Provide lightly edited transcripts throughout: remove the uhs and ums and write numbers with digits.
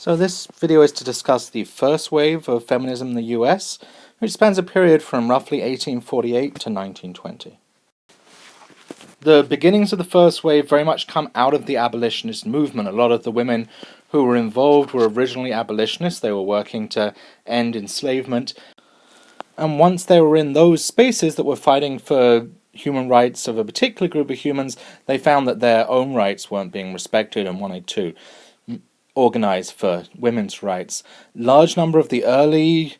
So this video is to discuss the first wave of feminism in the US, which spans a period from roughly 1848 to 1920. The beginnings of the first wave very much come out of the abolitionist movement. A lot of the women who were involved were originally abolitionists. They were working to end enslavement. And once they were in those spaces that were fighting for human rights of a particular group of humans, they found that their own rights weren't being respected and wanted to organize for women's rights. Large number of the early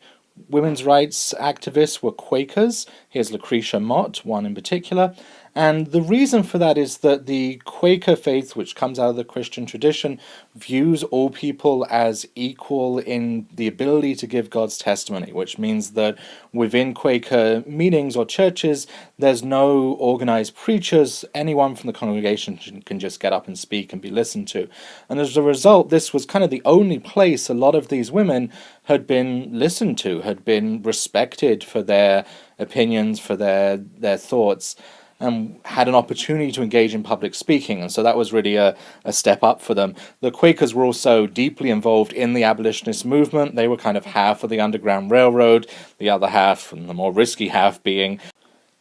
women's rights activists were Quakers. Here's Lucretia Mott, one in particular. And the reason for that is that the Quaker faith, which comes out of the Christian tradition, views all people as equal in the ability to give God's testimony, which means that within Quaker meetings or churches, there's no organized preachers. Anyone from the congregation can just get up and speak and be listened to. And as a result, this was kind of the only place a lot of these women had been listened to, had been respected for their opinions, for their thoughts, and had an opportunity to engage in public speaking. And so that was really a step up for them. The Quakers were also deeply involved in the abolitionist movement. They were kind of half of the Underground Railroad, the other half, and the more risky half, being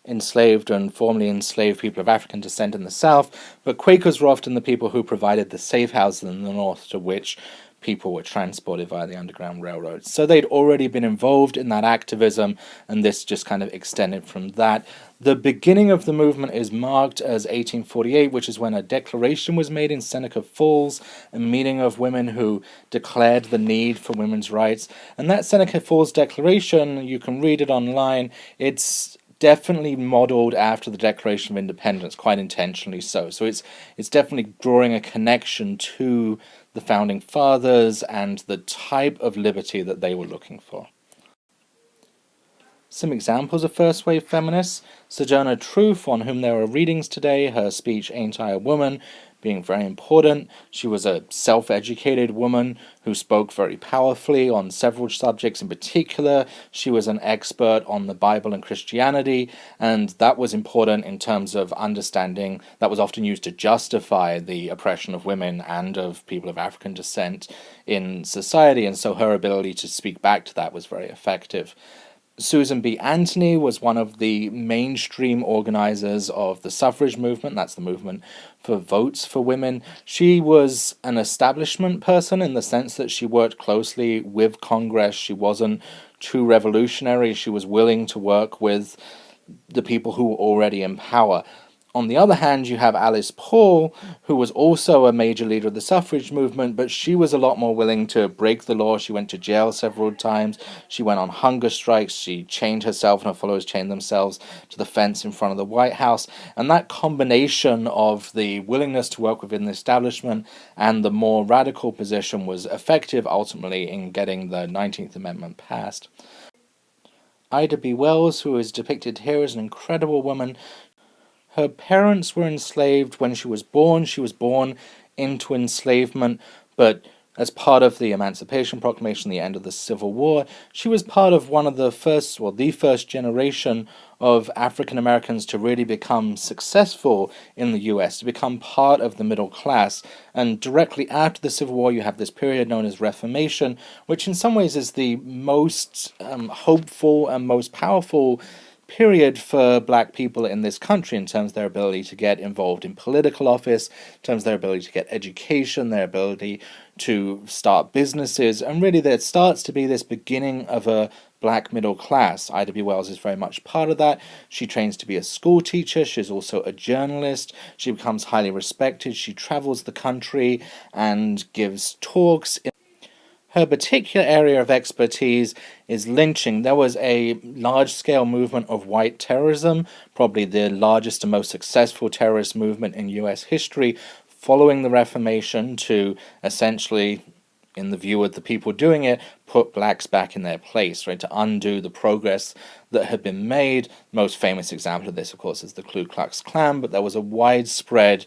enslaved and formerly enslaved people of African descent in the South. But Quakers were often the people who provided the safe houses in the North to which people were transported via the Underground Railroad. So they'd already been involved in that activism, and this just kind of extended from that. The beginning of the movement is marked as 1848, which is when a declaration was made in Seneca Falls, a meeting of women who declared the need for women's rights. And that Seneca Falls declaration, you can read it online, it's definitely modeled after the Declaration of Independence, quite intentionally so. So it's definitely drawing a connection to the Founding Fathers and the type of liberty that they were looking for. Some examples of first wave feminists: Sojourner Truth, on whom there are readings today, her speech Ain't I a Woman being very important. She was a self-educated woman who spoke very powerfully on several subjects. In particular, she was an expert on the Bible and Christianity, and that was important in terms of understanding. That was often used to justify the oppression of women and of people of African descent in society, and so her ability to speak back to that was very effective. Susan B. Anthony was one of the mainstream organizers of the suffrage movement. That's the movement for votes for women. She was an establishment person in the sense that she worked closely with Congress. She wasn't too revolutionary. She was willing to work with the people who were already in power. On the other hand, you have Alice Paul, who was also a major leader of the suffrage movement, but she was a lot more willing to break the law. She went to jail several times. She went on hunger strikes. She chained herself, and her followers chained themselves to the fence in front of the White House. And that combination of the willingness to work within the establishment and the more radical position was effective, ultimately, in getting the 19th Amendment passed. Ida B. Wells, who is depicted here as an incredible woman. Her parents were enslaved when she was born. She was born into enslavement, but as part of the Emancipation Proclamation, the end of the Civil War, she was part of one of the first, well, the first generation of African Americans to really become successful in the US, to become part of the middle class. And directly after the Civil War, you have this period known as Reformation, which in some ways is the most hopeful and most powerful period for black people in this country in terms of their ability to get involved in political office, in terms of their ability to get education, their ability to start businesses, and really there starts to be this beginning of a black middle class. Ida B. Wells is very much part of that. She trains to be a school teacher. She's also a journalist. She becomes highly respected. She travels the country and gives talks. Her particular area of expertise is lynching. There was a large-scale movement of white terrorism, probably the largest and most successful terrorist movement in US history, following the Reformation to essentially, in the view of the people doing it, put blacks back in their place, right, to undo the progress that had been made. Most famous example of this, of course, is the Ku Klux Klan, but there was a widespread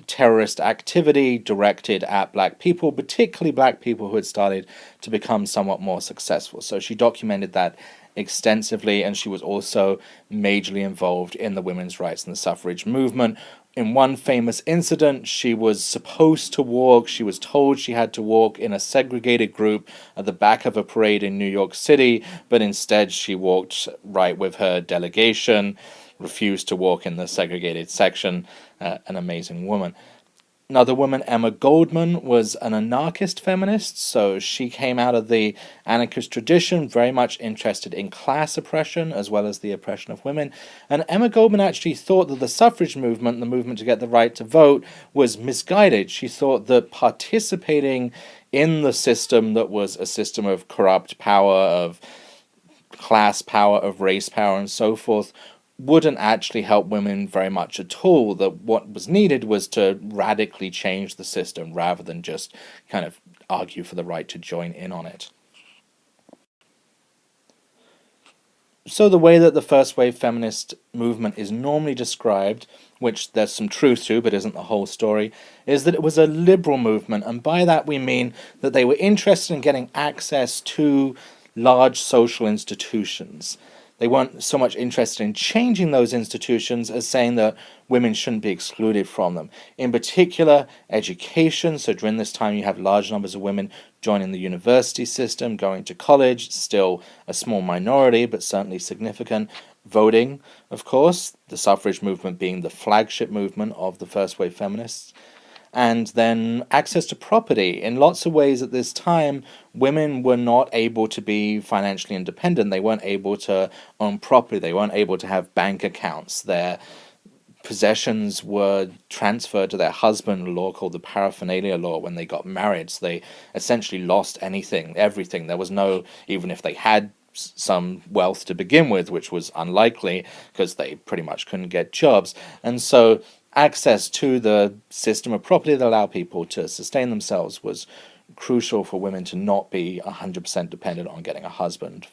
terrorist activity directed at black people, particularly black people who had started to become somewhat more successful. So she documented that extensively, and she was also majorly involved in the women's rights and the suffrage movement. In one famous incident, she was supposed to walk, she was told she had to walk in a segregated group at the back of a parade in New York City, but instead she walked right with her delegation, refused to walk in the segregated section. An amazing woman. Another woman, Emma Goldman, was an anarchist feminist, so she came out of the anarchist tradition, very much interested in class oppression as well as the oppression of women. And Emma Goldman actually thought that the suffrage movement, the movement to get the right to vote, was misguided. She thought that participating in the system that was a system of corrupt power, of class power, of race power, and so forth, wouldn't actually help women very much at all. That what was needed was to radically change the system rather than just kind of argue for the right to join in on it. So the way that the first wave feminist movement is normally described, which there's some truth to but isn't the whole story, is that it was a liberal movement, and by that we mean that they were interested in getting access to large social institutions. They weren't so much interested in changing those institutions as saying that women shouldn't be excluded from them. In particular, education. So during this time, you have large numbers of women joining the university system, going to college, still a small minority, but certainly significant. Voting, of course, the suffrage movement being the flagship movement of the first wave feminists. And then access to property. In lots of ways at this time, women were not able to be financially independent. They weren't able to own property. They weren't able to have bank accounts. Their possessions were transferred to their husband, a law called the paraphernalia law, when they got married. So they essentially lost everything. There was no, even if they had some wealth to begin with, which was unlikely because they pretty much couldn't get jobs. And so access to the system of property that allowed people to sustain themselves was crucial for women to not be 100% dependent on getting a husband.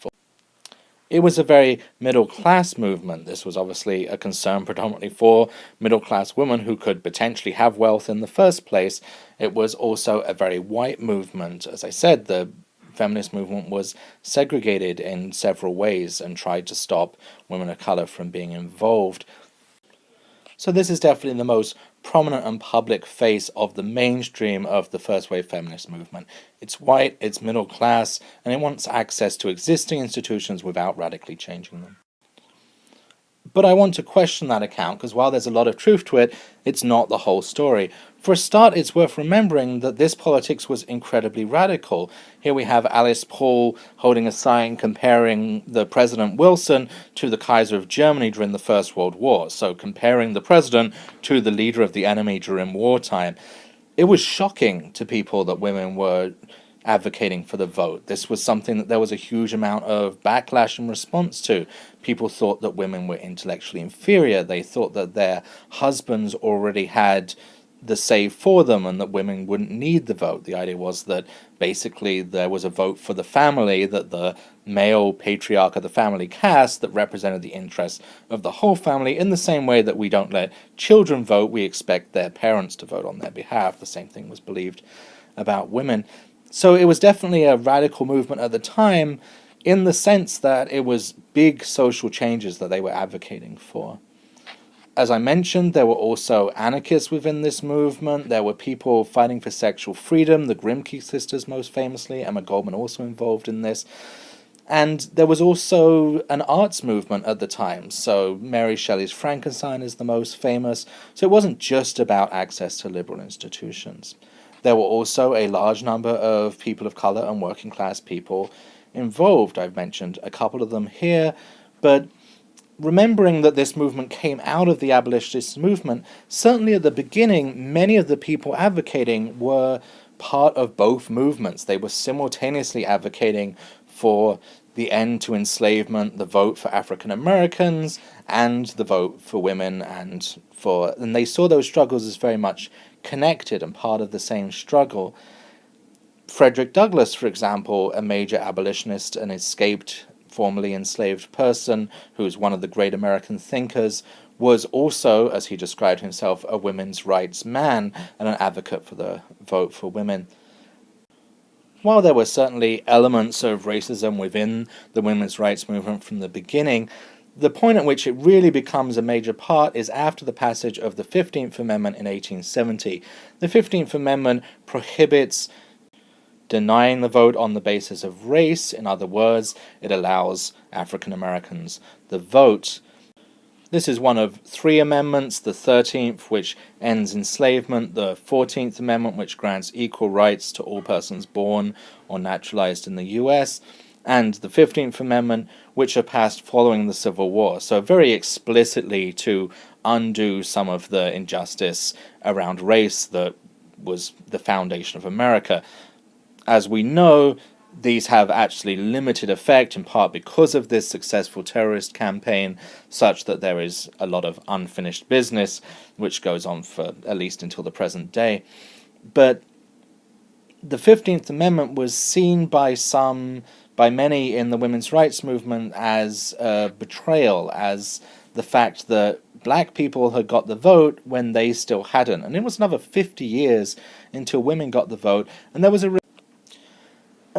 It was a very middle-class movement. This was obviously a concern predominantly for middle-class women who could potentially have wealth in the first place. It was also a very white movement. As I said, the feminist movement was segregated in several ways and tried to stop women of color from being involved. So this is definitely the most prominent and public face of the mainstream of the first wave feminist movement. It's white, it's middle class, and it wants access to existing institutions without radically changing them. But I want to question that account, because while there's a lot of truth to it, it's not the whole story. For a start, it's worth remembering that this politics was incredibly radical. Here we have Alice Paul holding a sign comparing the President Wilson to the Kaiser of Germany during the First World War, so comparing the president to the leader of the enemy during wartime. It was shocking to people that women were advocating for the vote. This was something that there was a huge amount of backlash in response to. People thought that women were intellectually inferior. They thought that their husbands already had the say for them and that women wouldn't need the vote. The idea was that basically there was a vote for the family, that the male patriarch of the family cast that represented the interests of the whole family. In the same way that we don't let children vote, we expect their parents to vote on their behalf. The same thing was believed about women. So it was definitely a radical movement at the time, in the sense that it was big social changes that they were advocating for. As I mentioned, there were also anarchists within this movement. There were people fighting for sexual freedom, the Grimke sisters most famously, Emma Goldman also involved in this. And there was also an arts movement at the time. So Mary Shelley's Frankenstein is the most famous. So it wasn't just about access to liberal institutions. There were also a large number of people of color and working class people involved. I've mentioned a couple of them here, but remembering that this movement came out of the abolitionist movement, certainly at the beginning, many of the people advocating were part of both movements. They were simultaneously advocating for the end to enslavement, the vote for African Americans, and the vote for women, and they saw those struggles as very much connected and part of the same struggle. Frederick Douglass, for example, a major abolitionist, an escaped formerly enslaved person who was one of the great American thinkers, was also, as he described himself, a women's rights man and an advocate for the vote for women. While there were certainly elements of racism within the women's rights movement from the beginning, the point at which it really becomes a major part is after the passage of the 15th Amendment in 1870. The 15th Amendment prohibits denying the vote on the basis of race. In other words, it allows African Americans the vote. This is one of three amendments: the 13th, which ends enslavement; the 14th Amendment, which grants equal rights to all persons born or naturalized in the U.S., and the 15th Amendment, which are passed following the Civil War. So very explicitly to undo some of the injustice around race that was the foundation of America. As we know, these have actually limited effect, in part because of this successful terrorist campaign, such that there is a lot of unfinished business, which goes on for at least until the present day. But the 15th Amendment was seen by many in the women's rights movement as a betrayal, as the fact that black people had got the vote when they still hadn't. And it was another 50 years until women got the vote, and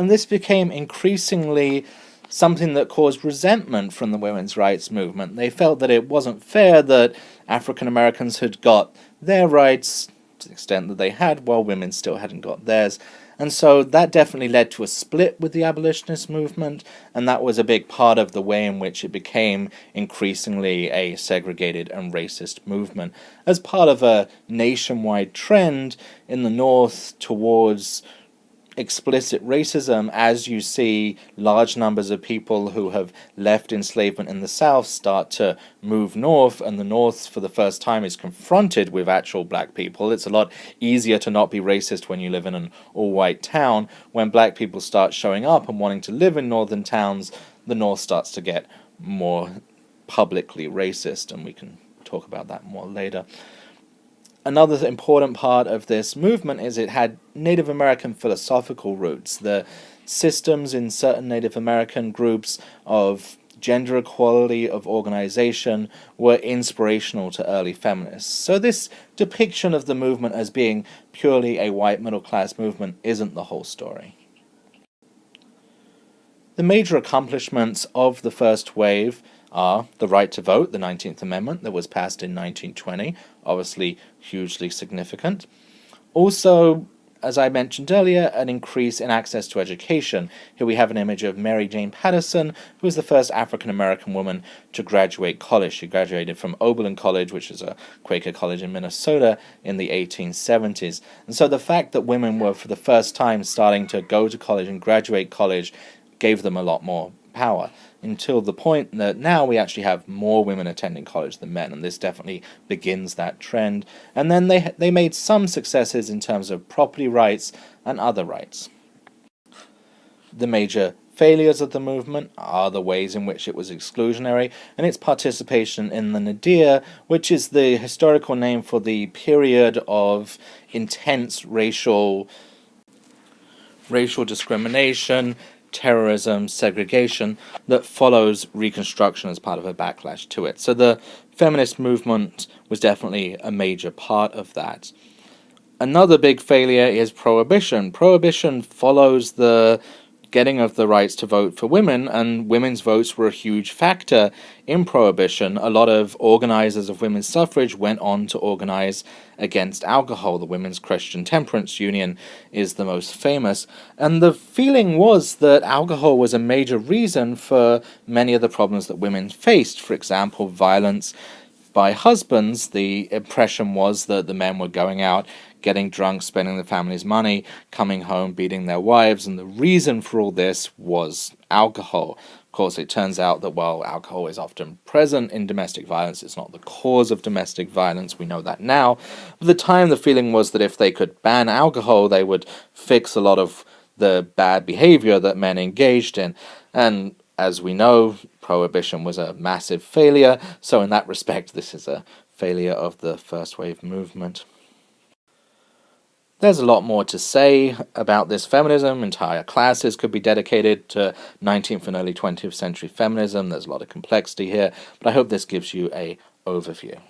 this became increasingly something that caused resentment from the women's rights movement. They felt that it wasn't fair that African Americans had got their rights to the extent that they had, while women still hadn't got theirs. And so that definitely led to a split with the abolitionist movement, and that was a big part of the way in which it became increasingly a segregated and racist movement, as part of a nationwide trend in the North towards explicit racism. As you see large numbers of people who have left enslavement in the South start to move north, and the North for the first time is confronted with actual black people. It's a lot easier to not be racist when you live in an all-white town. When black people start showing up and wanting to live in northern towns, the North starts to get more publicly racist, and we can talk about that more later. Another important part of this movement is it had Native American philosophical roots. The systems in certain Native American groups of gender equality, of organization, were inspirational to early feminists. So this depiction of the movement as being purely a white middle-class movement isn't the whole story. The major accomplishments of the first wave are the right to vote, the 19th Amendment that was passed in 1920, obviously hugely significant. Also, as I mentioned earlier, an increase in access to education. Here we have an image of Mary Jane Patterson, who was the first African-American woman to graduate college. She graduated from Oberlin College, which is a Quaker college in Minnesota, in the 1870s. And so the fact that women were for the first time starting to go to college and graduate college gave them a lot more power, until the point that now we actually have more women attending college than men, and this definitely begins that trend. And then they made some successes in terms of property rights and other rights. The major failures of the movement are the ways in which it was exclusionary, and its participation in the Nadir, which is the historical name for the period of intense racial discrimination, terrorism, segregation that follows Reconstruction as part of a backlash to it. So the feminist movement was definitely a major part of that. Another big failure is Prohibition. Prohibition follows the getting of the rights to vote for women, and women's votes were a huge factor in Prohibition. A lot of organizers of women's suffrage went on to organize against alcohol. The Women's Christian Temperance Union is the most famous, and the feeling was that alcohol was a major reason for many of the problems that women faced. For example, violence by husbands. The impression was that the men were going out, getting drunk, spending the family's money, coming home, beating their wives, and the reason for all this was alcohol. Of course, it turns out that while alcohol is often present in domestic violence, it's not the cause of domestic violence. We know that now. At the time, the feeling was that if they could ban alcohol, they would fix a lot of the bad behavior that men engaged in. And as we know, Prohibition was a massive failure, so in that respect, this is a failure of the first wave movement. There's a lot more to say about this feminism. Entire classes could be dedicated to 19th and early 20th century feminism. There's a lot of complexity here, but I hope this gives you a overview.